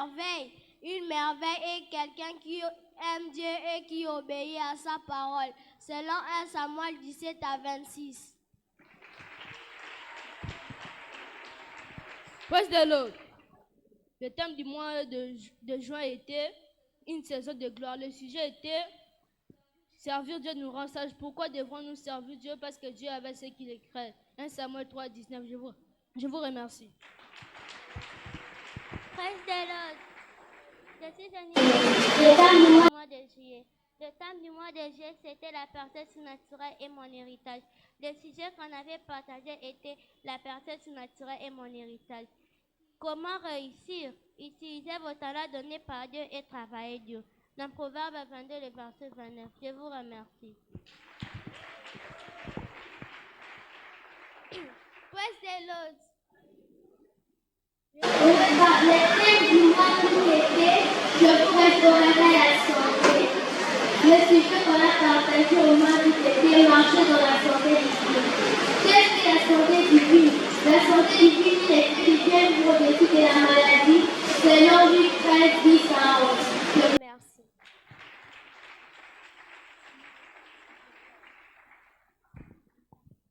merveille. Une merveille est quelqu'un qui aime Dieu et qui obéit à sa parole. Selon 1 Samuel 17 à 26. Praise the Lord. Le thème du mois de juin était une saison de gloire. Le sujet était servir Dieu nous rend sages. Pourquoi devrons-nous servir Dieu? Parce que Dieu avait ce qu'il écrit. 1 Samuel 3, 19. Je vous remercie. Praise the Lord. Je suis venue le mois de juillet. Le thème du mois de juillet, c'était la personne surnaturelle et mon héritage. Le sujet qu'on avait partagé était la personne surnaturelle et mon héritage. Comment réussir? Utilisez vos talents donnés par Dieu et travaillez dur. Dans Proverbe 22, le verset 29. Je vous remercie. Praise the Lord. Le thème du mois était je préférerais la santé. Le sujet qu'on a partagé au mois était marcher dans la santé divine. Qu'est-ce que la santé divine? La santé divine est spirituelle pour le défi de la maladie, selon Luc 13, 10 à 11. Merci.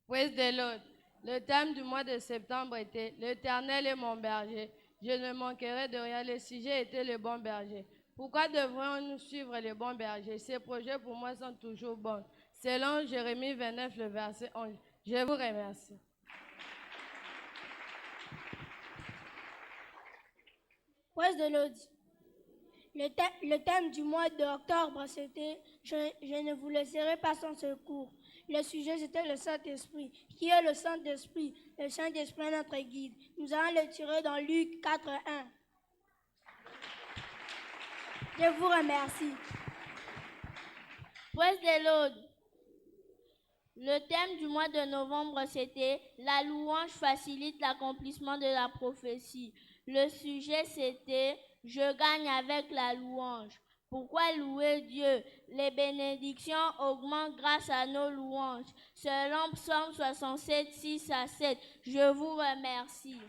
Praise the Lord. Le thème du mois de septembre était l'Éternel est mon berger. Je ne manquerai de rien. Le sujet était le bon berger. Pourquoi devrions-nous suivre le bon berger? Ces projets pour moi sont toujours bons. Selon Jérémie 29, le verset 11. Je vous remercie. Praise the Lord. Le thème du mois d'octobre, c'était je ne vous laisserai pas sans secours. Le sujet, c'était le Saint-Esprit. Qui est le Saint-Esprit? Le Saint-Esprit est notre guide. Nous allons le tirer dans Luc 4, 1. Je vous remercie. Praise the Lord. Le thème du mois de novembre, c'était la louange facilite l'accomplissement de la prophétie. Le sujet, c'était je gagne avec la louange. Pourquoi louer Dieu? Les bénédictions augmentent grâce à nos louanges. Selon Psaume 67, 6 à 7. Je vous remercie.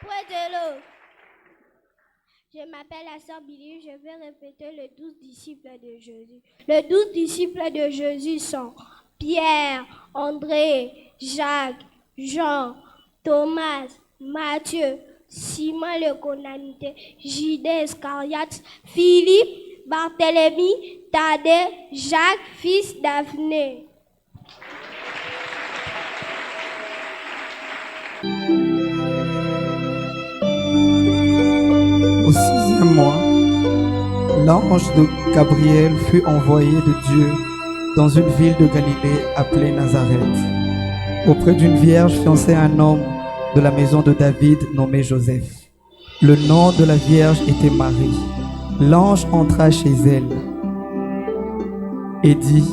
Praise the Lord. Je m'appelle la sœur Billy, je vais répéter les 12 disciples de Jésus. Les 12 disciples de Jésus sont Pierre, André, Jacques, Jean, Thomas, Matthieu, Simon le Cananite, Judas Iscariote, Philippe, Barthélemy, Thaddée, Jacques, fils d'Aphné. Au 6e mois, l'ange de Gabriel fut envoyé de Dieu dans une ville de Galilée appelée Nazareth, auprès d'une vierge fiancée à un homme de la maison de David nommé Joseph. Le nom de la vierge était Marie. L'ange entra chez elle et dit: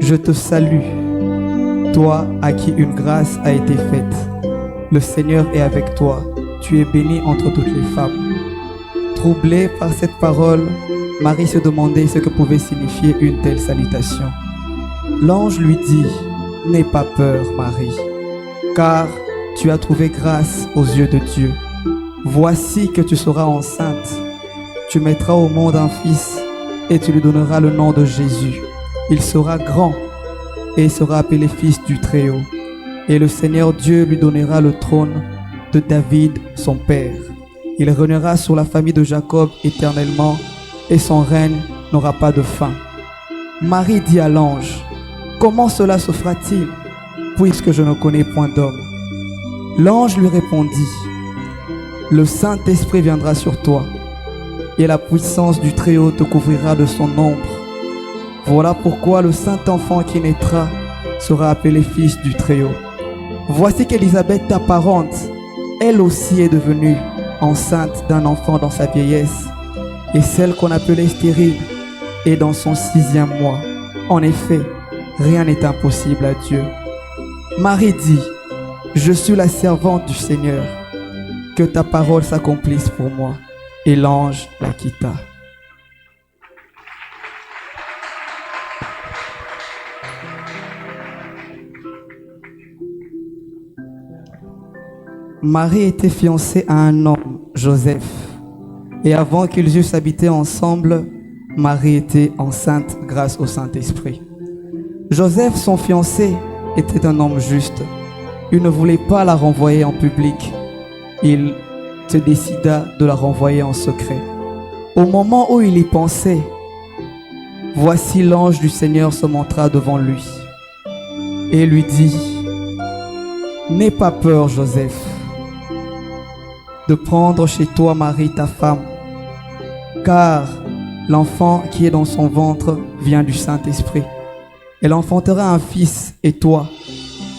Je te salue, toi à qui une grâce a été faite. Le Seigneur est avec toi, tu es bénie entre toutes les femmes. Troublée par cette parole, Marie se demandait ce que pouvait signifier une telle salutation. L'ange lui dit: N'aie pas peur, Marie, car tu as trouvé grâce aux yeux de Dieu. Voici que tu seras enceinte. Tu mettras au monde un fils et tu lui donneras le nom de Jésus. Il sera grand et sera appelé fils du Très-Haut. Et le Seigneur Dieu lui donnera le trône de David, son père. Il régnera sur la famille de Jacob éternellement et son règne n'aura pas de fin. Marie dit à l'ange: Comment cela se fera-t-il, puisque je ne connais point d'homme? L'ange lui répondit: Le Saint-Esprit viendra sur toi, et la puissance du Très-Haut te couvrira de son ombre. Voilà pourquoi le Saint-Enfant qui naîtra sera appelé fils du Très-Haut. Voici qu'Élisabeth, ta parente, elle aussi est devenue enceinte d'un enfant dans sa vieillesse, et celle qu'on appelait stérile est dans son 6e mois. En effet, rien n'est impossible à Dieu. Marie dit: Je suis la servante du Seigneur, que ta parole s'accomplisse pour moi. Et l'ange la quitta. Marie était fiancée à un homme, Joseph. Et avant qu'ils eussent habité ensemble, Marie était enceinte grâce au Saint-Esprit. Joseph, son fiancé, était un homme juste. Il ne voulait pas la renvoyer en public. Il se décida de la renvoyer en secret. Au moment où il y pensait, voici l'ange du Seigneur se montra devant lui et lui dit: N'aie pas peur, Joseph, de prendre chez toi Marie ta femme, car l'enfant qui est dans son ventre vient du Saint-Esprit. Elle enfantera un fils et toi,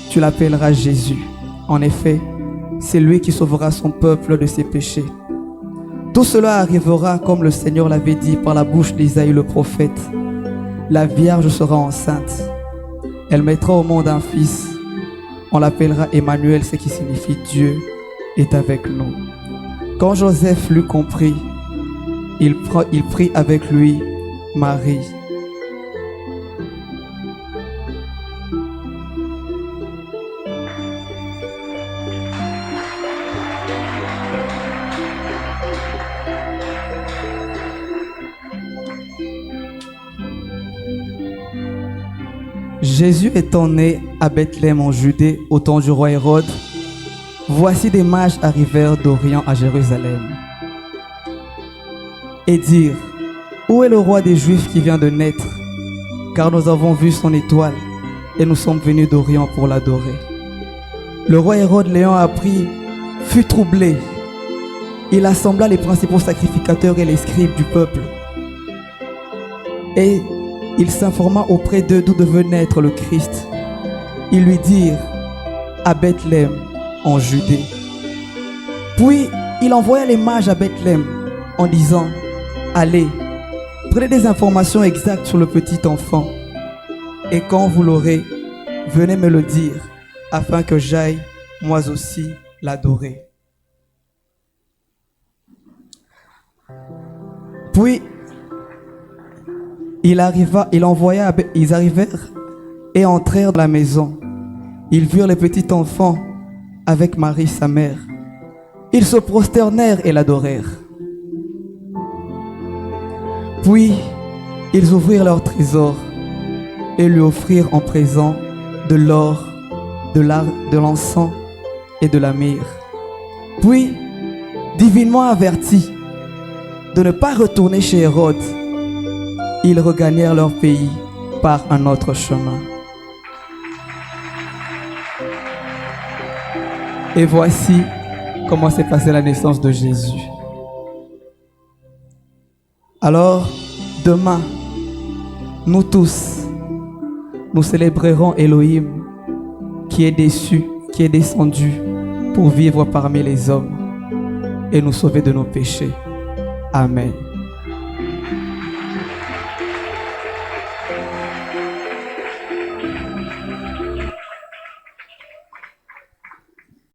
tu l'appelleras Jésus. En effet, c'est lui qui sauvera son peuple de ses péchés. Tout cela arrivera comme le Seigneur l'avait dit par la bouche d'Isaïe le prophète. La Vierge sera enceinte. Elle mettra au monde un fils. On l'appellera Emmanuel, ce qui signifie Dieu est avec nous. Quand Joseph l'eut compris, il prit avec lui Marie. Jésus étant né à Bethléem en Judée au temps du roi Hérode, voici des mages arrivèrent d'Orient à Jérusalem et dirent: Où est le roi des Juifs qui vient de naître? Car nous avons vu son étoile et nous sommes venus d'Orient pour l'adorer. Le roi Hérode, l'ayant appris, fut troublé. Il assembla les principaux sacrificateurs et les scribes du peuple. Et il s'informa auprès d'eux d'où devait naître le Christ. Ils lui dirent: À Bethléem, en Judée. Puis il envoya les mages à Bethléem en disant: Allez, prenez des informations exactes sur le petit enfant. Et quand vous l'aurez, venez me le dire, afin que j'aille, moi aussi, l'adorer. Puis ils arrivèrent et entrèrent dans la maison. Ils virent le petit enfant avec Marie sa mère. Ils se prosternèrent et l'adorèrent. Puis ils ouvrirent leur trésor et lui offrirent en présent de l'or, de l'encens et de la myrrhe. Puis, divinement avertis de ne pas retourner chez Hérode, ils regagnèrent leur pays par un autre chemin. Et voici comment s'est passée la naissance de Jésus. Alors, demain, nous tous, nous célébrerons Elohim qui est descendu pour vivre parmi les hommes et nous sauver de nos péchés. Amen.